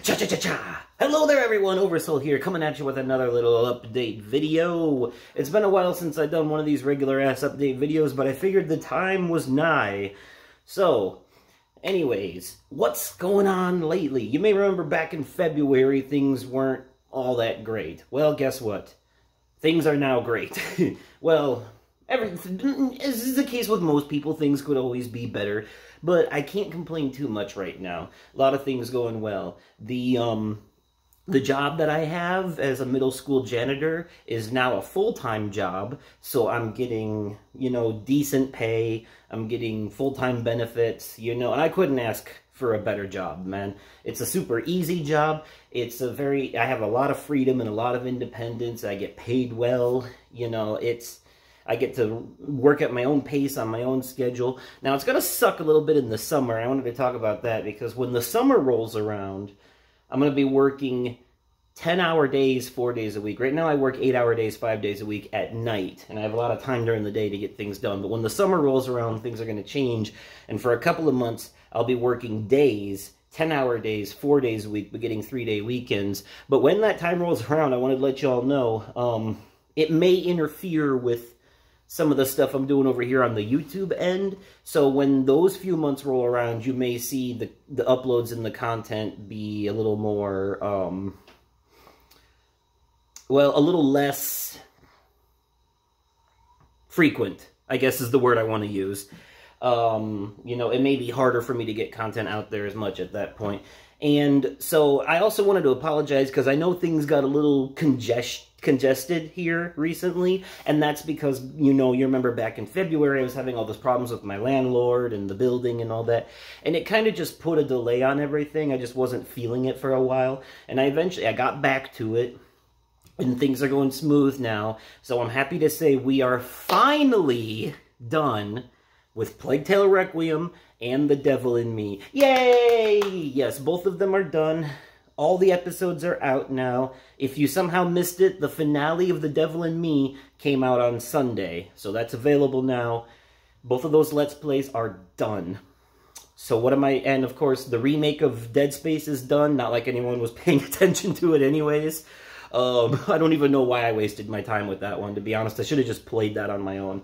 Cha-cha-cha-cha! Hello there everyone, Oversoul here, coming at you with another little update video. It's been a while since I've done one of these regular-ass update videos, but I figured the time was nigh. So, anyways, what's going on lately? You may remember back in February, things weren't all that great. Well, guess what? Things are now great. Well, as is the case with most people, things could always be better, but I can't complain too much right now. A lot of things going well. The job that I have as a middle school janitor is now a full-time job, so I'm getting, decent pay, I'm getting full-time benefits, and I couldn't ask for a better job, man. It's a super easy job. I have a lot of freedom and a lot of independence. I get paid well, I get to work at my own pace on my own schedule. Now, it's going to suck a little bit in the summer. I wanted to talk about that because when the summer rolls around, I'm going to be working 10-hour days, 4 days a week. Right now, I work 8-hour days, 5 days a week at night, and I have a lot of time during the day to get things done. But when the summer rolls around, things are going to change, and for a couple of months, I'll be working days, 10-hour days, 4 days a week, but getting 3-day weekends. But when that time rolls around, I wanted to let you all know, it may interfere with some of the stuff I'm doing over here on the YouTube end. So when those few months roll around, you may see the uploads and the content be a little more, a little less frequent, I guess is the word I want to use. It may be harder for me to get content out there as much at that point. And so I also wanted to apologize because I know things got a little congested here recently, and that's because, you remember back in February I was having all those problems with my landlord and the building and all that, and it kind of just put a delay on everything. I just wasn't feeling it for a while, and I got back to it, and things are going smooth now, so I'm happy to say we are finally done with Plague Tale Requiem and The Devil in Me. Yay! Yes, both of them are done. All the episodes are out now. If you somehow missed it, the finale of The Devil in Me came out on Sunday, so that's available now. Both of those Let's Plays are done. So and of course, the remake of Dead Space is done, not like anyone was paying attention to it anyways. I don't even know why I wasted my time with that one, to be honest. I should have just played that on my own.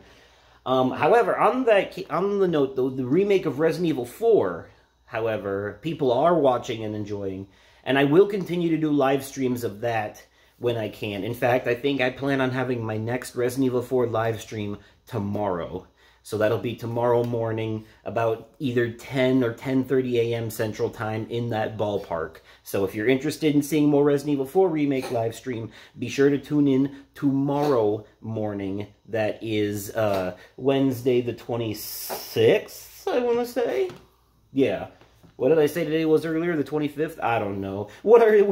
However, on the note, though, the remake of Resident Evil 4, however, people are watching and enjoying, and I will continue to do live streams of that when I can. In fact, I think I plan on having my next Resident Evil 4 live stream tomorrow. So that'll be tomorrow morning, about either 10 or 10:30 a.m. Central Time, in that ballpark. So if you're interested in seeing more Resident Evil 4 Remake live stream, be sure to tune in tomorrow morning. That is Wednesday the 26th, I want to say. Yeah. What did I say today was earlier? The 25th? I don't know. What the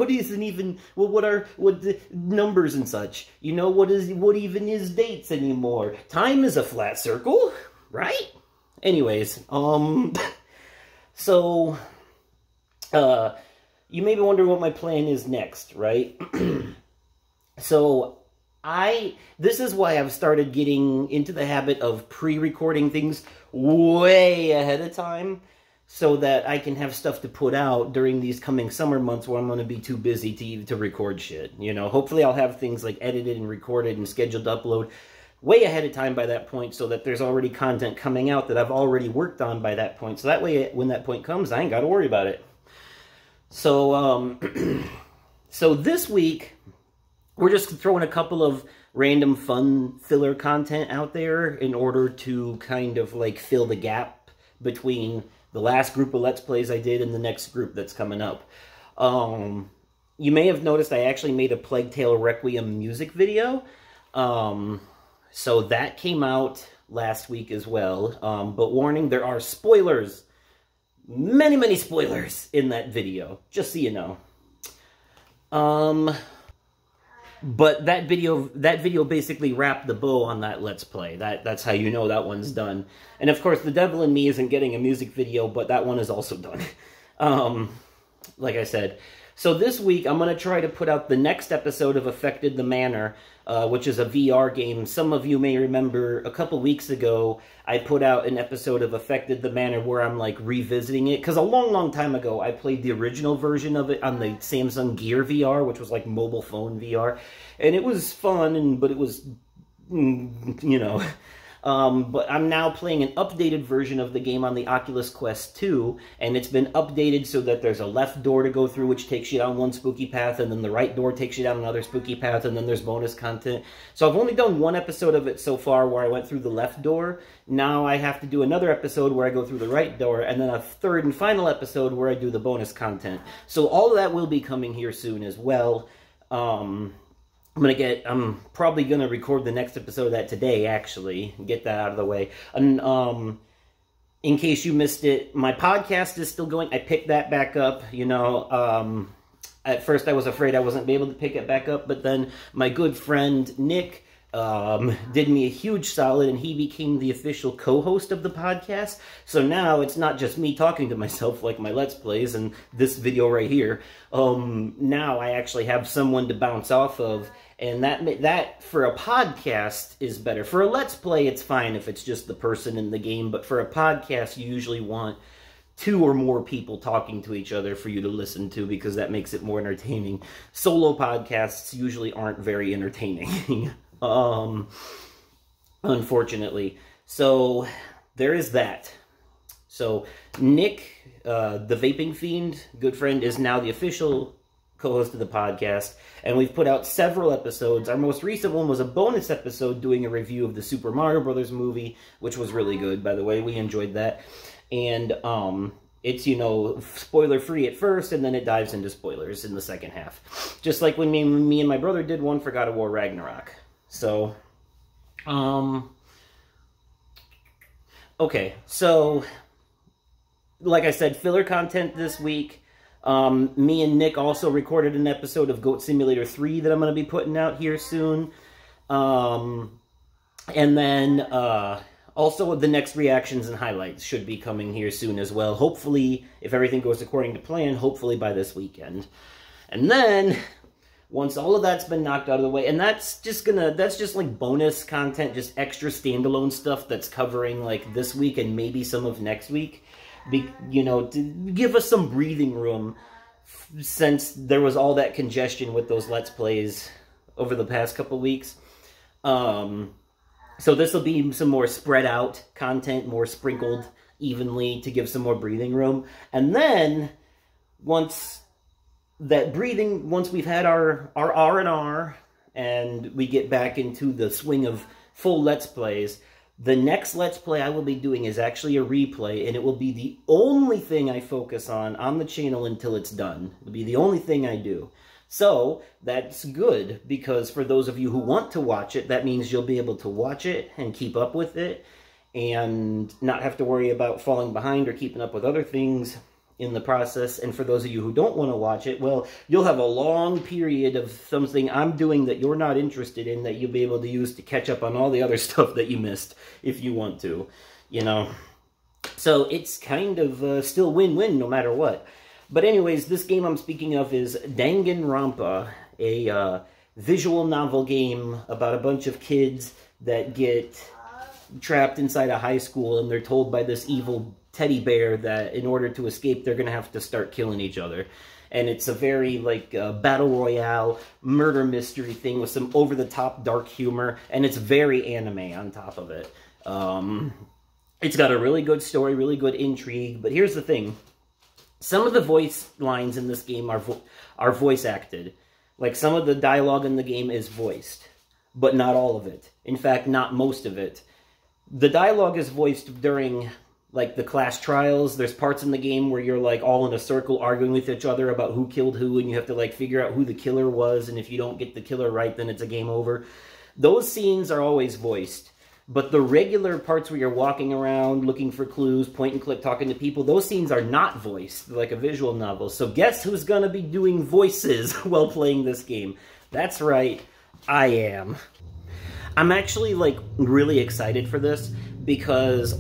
numbers and such? What even is dates anymore? Time is a flat circle, right? Anyways, so, you may be wondering what my plan is next, right? So, this is why I've started getting into the habit of pre-recording things way ahead of time, so that I can have stuff to put out during these coming summer months where I'm going to be too busy to record shit. Hopefully I'll have things like edited and recorded and scheduled to upload way ahead of time by that point, so that there's already content coming out that I've already worked on by that point. So that way, when that point comes, I ain't got to worry about it. So, so this week, we're just throwing a couple of random fun filler content out there in order to kind of fill the gap between the last group of Let's Plays I did and the next group that's coming up. You may have noticed I actually made a Plague Tale Requiem music video. So that came out last week as well. But warning, there are spoilers. Many, many spoilers in that video, just so you know. But that video basically wrapped the bow on that Let's Play. That's how you know that one's done. And of course, The Devil in Me isn't getting a music video, but that one is also done. Like I said. So this week, I'm going to try to put out the next episode of Affected the Manor, which is a VR game. Some of you may remember a couple weeks ago, I put out an episode of Affected the Manor where I'm, like, revisiting it. Because a long, long time ago, I played the original version of it on the Samsung Gear VR, which was, like, mobile phone VR. And it was fun, but it was, you know... but I'm now playing an updated version of the game on the Oculus Quest 2, and it's been updated so that there's a left door to go through, which takes you down one spooky path, and then the right door takes you down another spooky path, and then there's bonus content. So I've only done one episode of it so far where I went through the left door. Now I have to do another episode where I go through the right door, and then a third and final episode where I do the bonus content. So all of that will be coming here soon as well. I'm probably gonna record the next episode of that today, actually, get that out of the way. And in case you missed it, my podcast is still going. I picked that back up, you know. At first I was afraid I wasn't able to pick it back up, but then my good friend Nick did me a huge solid, and he became the official co-host of the podcast. So now it's not just me talking to myself like my Let's Plays and this video right here. Now I actually have someone to bounce off of, and that for a podcast is better. For a Let's Play, it's fine if it's just the person in the game, but for a podcast, you usually want 2 or more people talking to each other for you to listen to, because that makes it more entertaining. Solo podcasts usually aren't very entertaining. Unfortunately. So, there is that. So, Nick, the Vaping Fiend, good friend, is now the official co-host of the podcast, and we've put out several episodes. Our most recent one was a bonus episode doing a review of the Super Mario Brothers movie, which was really good, by the way. We enjoyed that. And, it's, you know, spoiler-free at first, and then it dives into spoilers in the second half. Just like when me and my brother did one for God of War Ragnarok. So, okay, so, like I said, filler content this week. Me and Nick also recorded an episode of Goat Simulator 3 that I'm going to be putting out here soon. And then, also the next reactions and highlights should be coming here soon as well. Hopefully, if everything goes according to plan, hopefully by this weekend. And then... once all of that's been knocked out of the way, and that's just like bonus content, just extra standalone stuff that's covering like this week and maybe some of next week, you know, to give us some breathing room since there was all that congestion with those Let's Plays over the past couple weeks. So this will be some more spread out content, more sprinkled evenly to give some more breathing room. And then once we've had our R&R and we get back into the swing of full Let's Plays, the next Let's Play I will be doing is actually a replay, and it will be the only thing I focus on the channel until it's done. It'll be the only thing I do. So, that's good, because for those of you who want to watch it, that means you'll be able to watch it and keep up with it, and not have to worry about falling behind or keeping up with other things in the process. And for those of you who don't want to watch it, well, you'll have a long period of something I'm doing that you're not interested in that you'll be able to use to catch up on all the other stuff that you missed if you want to, you know. So it's kind of still win-win no matter what. But anyways, this game I'm speaking of is Danganronpa, a visual novel game about a bunch of kids that get trapped inside a high school, and they're told by this evil teddy bear that in order to escape, they're going to have to start killing each other. And it's a very, like, battle royale, murder mystery thing with some over-the-top dark humor, and it's very anime on top of it. It's got a really good story, really good intrigue, but here's the thing. Some of the voice lines in this game are voice acted. Like, some of the dialogue in the game is voiced, but not all of it. In fact, not most of it. The dialogue is voiced during, like, the class trials. There's parts in the game where you're, like, all in a circle arguing with each other about who killed who, and you have to, like, figure out who the killer was, and if you don't get the killer right, then it's a game over. Those scenes are always voiced. But the regular parts where you're walking around, looking for clues, point and click, talking to people, those scenes are not voiced, like a visual novel. So guess who's going to be doing voices while playing this game? That's right, I am. I'm actually, like, really excited for this because,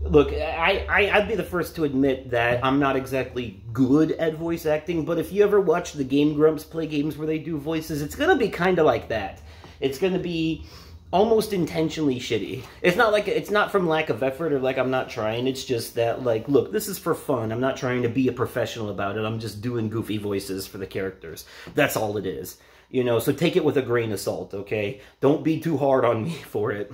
Look, I'd be the first to admit that I'm not exactly good at voice acting, but if you ever watch the Game Grumps play games where they do voices, it's gonna be kind of like that. It's gonna be almost intentionally shitty. It's not like, it's not from lack of effort or like I'm not trying, it's just that, like, look, this is for fun. I'm not trying to be a professional about it. I'm just doing goofy voices for the characters. That's all it is. You know, so take it with a grain of salt, okay? Don't be too hard on me for it.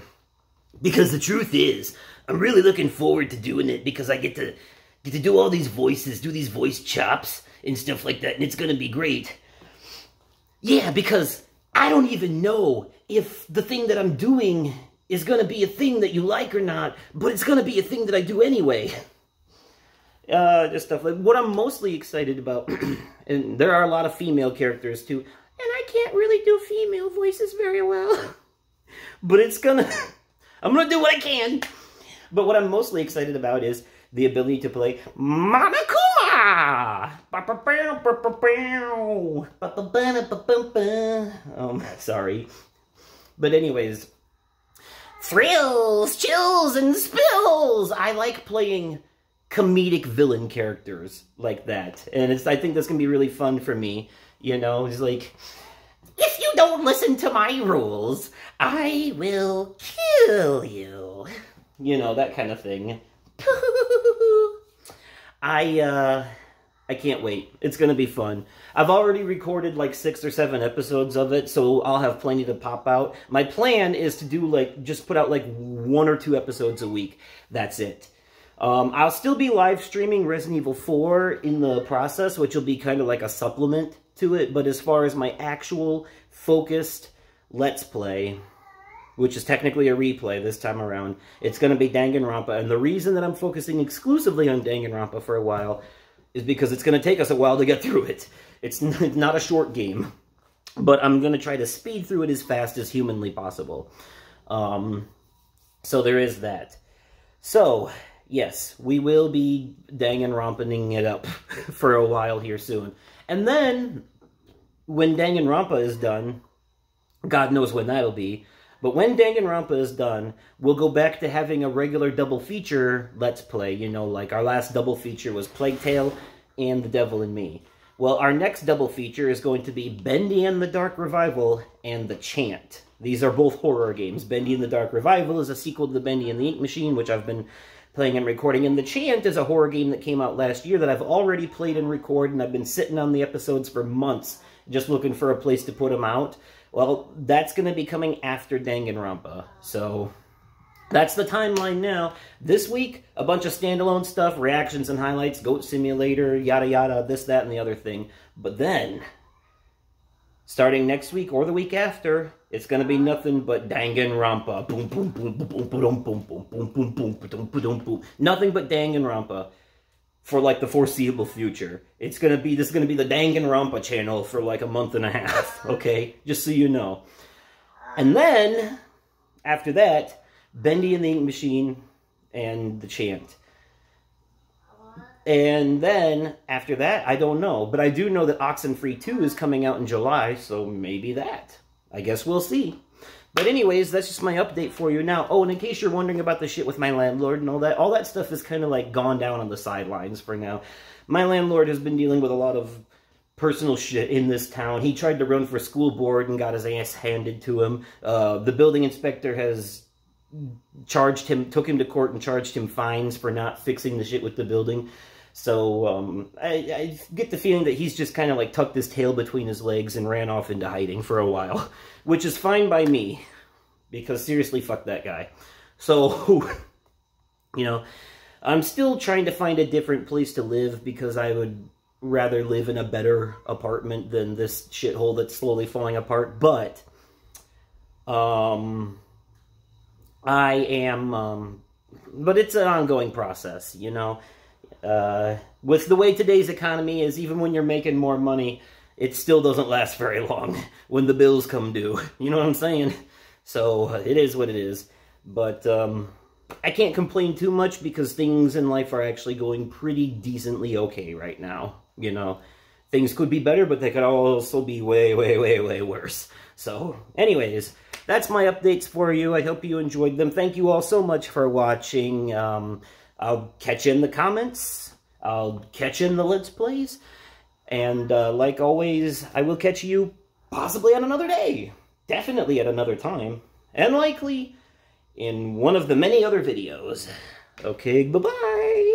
Because the truth is, I'm really looking forward to doing it because I get to do all these voices, do these voice chops and stuff like that, and it's gonna be great. Yeah, because I don't even know if the thing that I'm doing is gonna be a thing that you like or not, but it's gonna be a thing that I do anyway. Just stuff like what I'm mostly excited about, and there are a lot of female characters too, and I can't really do female voices very well. But it's gonna, I'm gonna do what I can. But what I'm mostly excited about is the ability to play Monokuma! Sorry. But anyways, thrills, chills, and spills! I like playing comedic villain characters like that. And I think that's gonna be really fun for me. You know, it's like, if you don't listen to my rules, I will kill you. You know, that kind of thing. I can't wait. It's gonna be fun. I've already recorded like 6 or 7 episodes of it, so I'll have plenty to pop out. My plan is to do like, just put out like 1 or 2 episodes a week. That's it. I'll still be live streaming Resident Evil 4 in the process, which will be kind of like a supplement to it, but as far as my actual focused Let's Play, which is technically a replay this time around, it's going to be Danganronpa, and the reason that I'm focusing exclusively on Danganronpa for a while is because it's going to take us a while to get through it. It's not a short game, but I'm going to try to speed through it as fast as humanly possible. So there is that. So, yes, we will be Danganronpa-ing it up for a while here soon. And then, when Danganronpa is done, God knows when that'll be, but when Danganronpa is done, we'll go back to having a regular double feature Let's Play. You know, like our last double feature was Plague Tale and The Devil in Me. Well, our next double feature is going to be Bendy and the Dark Revival and The Chant. These are both horror games. Bendy and the Dark Revival is a sequel to the Bendy and the Ink Machine, which I've been playing and recording. And The Chant is a horror game that came out last year that I've already played and recorded, and I've been sitting on the episodes for months just looking for a place to put them out. Well, that's going to be coming after Danganronpa. So, that's the timeline now. This week, a bunch of standalone stuff, reactions and highlights, Goat Simulator, yada yada, this, that, and the other thing. But then, starting next week or the week after, it's going to be nothing but Danganronpa. Boom, boom, boom, boom, boom, boom, boom, boom, boom, boom, boom, boom, boom, boom. Nothing but Danganronpa for like the foreseeable future. This is gonna be the Danganronpa channel for like a month and a half, okay? Just so you know. And then, after that, Bendy and the Ink Machine and The Chant. And then, after that, I don't know. But I do know that Oxenfree 2 is coming out in July, so maybe that. I guess we'll see. But anyways, that's just my update for you now. Oh, and in case you're wondering about the shit with my landlord and all that stuff is kind of like gone down on the sidelines for now. My landlord has been dealing with a lot of personal shit in this town. He tried to run for school board and got his ass handed to him. The building inspector has took him to court and charged him fines for not fixing the shit with the building. So, I get the feeling that he's just kind of like tucked his tail between his legs and ran off into hiding for a while. Which is fine by me. Because seriously, fuck that guy. So, you know, I'm still trying to find a different place to live because I would rather live in a better apartment than this shithole that's slowly falling apart. But, but it's an ongoing process, you know. With the way today's economy is, even when you're making more money, it still doesn't last very long when the bills come due. You know what I'm saying? So, it is what it is. But, I can't complain too much because things in life are actually going pretty decently okay right now. You know, things could be better, but they could also be way, way, way, way worse. So, anyways, that's my updates for you. I hope you enjoyed them. Thank you all so much for watching. I'll catch you in the comments. I'll catch you in the Let's Plays. And like always, I will catch you possibly on another day. Definitely at another time. And likely in one of the many other videos. Okay, bye-bye.